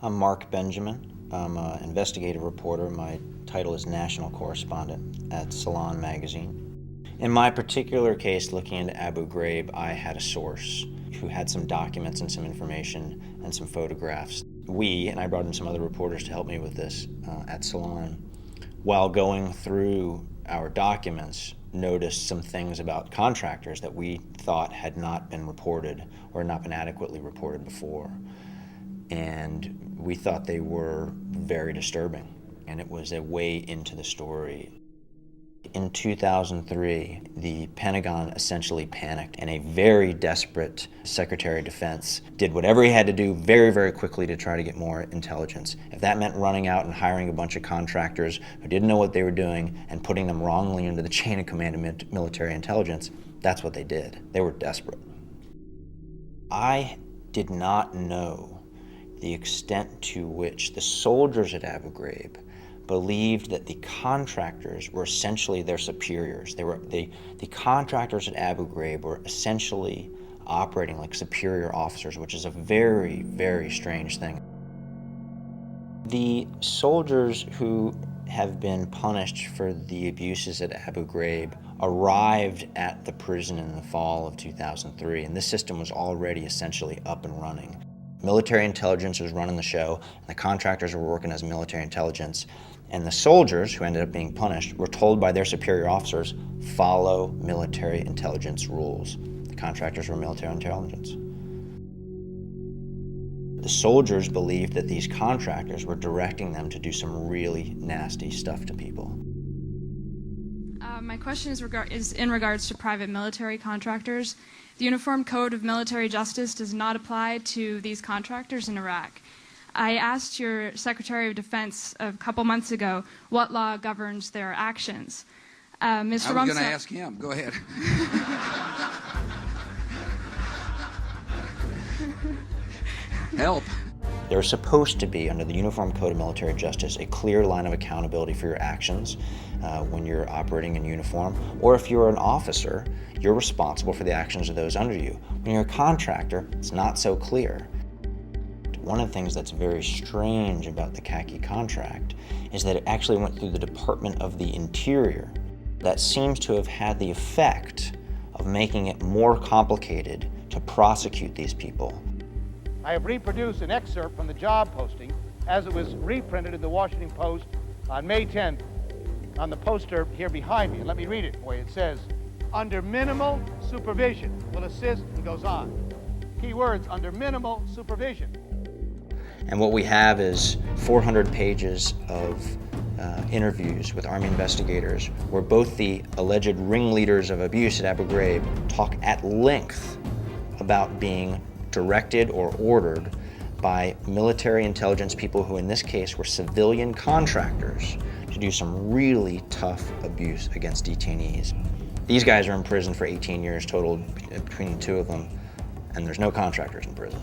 I'm Mark Benjamin. I'm an investigative reporter. My title is National Correspondent at Salon Magazine. In my particular case, looking into Abu-Ghraib, I had a source who had some documents and some information and some photographs. And I brought in some other reporters to help me with this at Salon, while going through our documents, noticed some things about contractors that we thought had not been reported or not been adequately reported before. And we thought they were very disturbing, and it was a way into the story. In 2003, the Pentagon essentially panicked, and a very desperate Secretary of Defense did whatever he had to do very, very quickly to try to get more intelligence. If that meant running out and hiring a bunch of contractors who didn't know what they were doing and putting them wrongly into the chain of command of military intelligence, that's what they did. They were desperate. I did not know the extent to which the soldiers at Abu-Ghraib believed that the contractors were essentially their superiors. The contractors at Abu-Ghraib were essentially operating like superior officers, which is a very, very strange thing. The soldiers who have been punished for the abuses at Abu-Ghraib arrived at the prison in the fall of 2003, and this system was already essentially up and running. Military intelligence was running the show, and the contractors were working as military intelligence. And the soldiers, who ended up being punished, were told by their superior officers, follow military intelligence rules. The contractors were military intelligence. The soldiers believed that these contractors were directing them to do some really nasty stuff to people. My question is in regards to private military contractors. The Uniform Code of Military Justice does not apply to these contractors in Iraq. I asked your Secretary of Defense a couple months ago what law governs their actions. Mr. I was going to ask him. Go ahead. Help. There's supposed to be, under the Uniform Code of Military Justice, a clear line of accountability for your actions when you're operating in uniform, or if you're an officer, you're responsible for the actions of those under you. When you're a contractor, it's not so clear. One of the things that's very strange about the khaki contract is that it actually went through the Department of the Interior. That seems to have had the effect of making it more complicated to prosecute these people. I have reproduced an excerpt from the job posting as it was reprinted in the Washington Post on May 10th on the poster here behind me. And let me read it for you. It says, under minimal supervision will assist, and goes on. Key words, under minimal supervision. And what we have is 400 pages of interviews with Army investigators where both the alleged ringleaders of abuse at Abu-Ghraib talk at length about being directed or ordered by military intelligence people who in this case were civilian contractors to do some really tough abuse against detainees. These guys are in prison for 18 years total between the two of them, and there's no contractors in prison.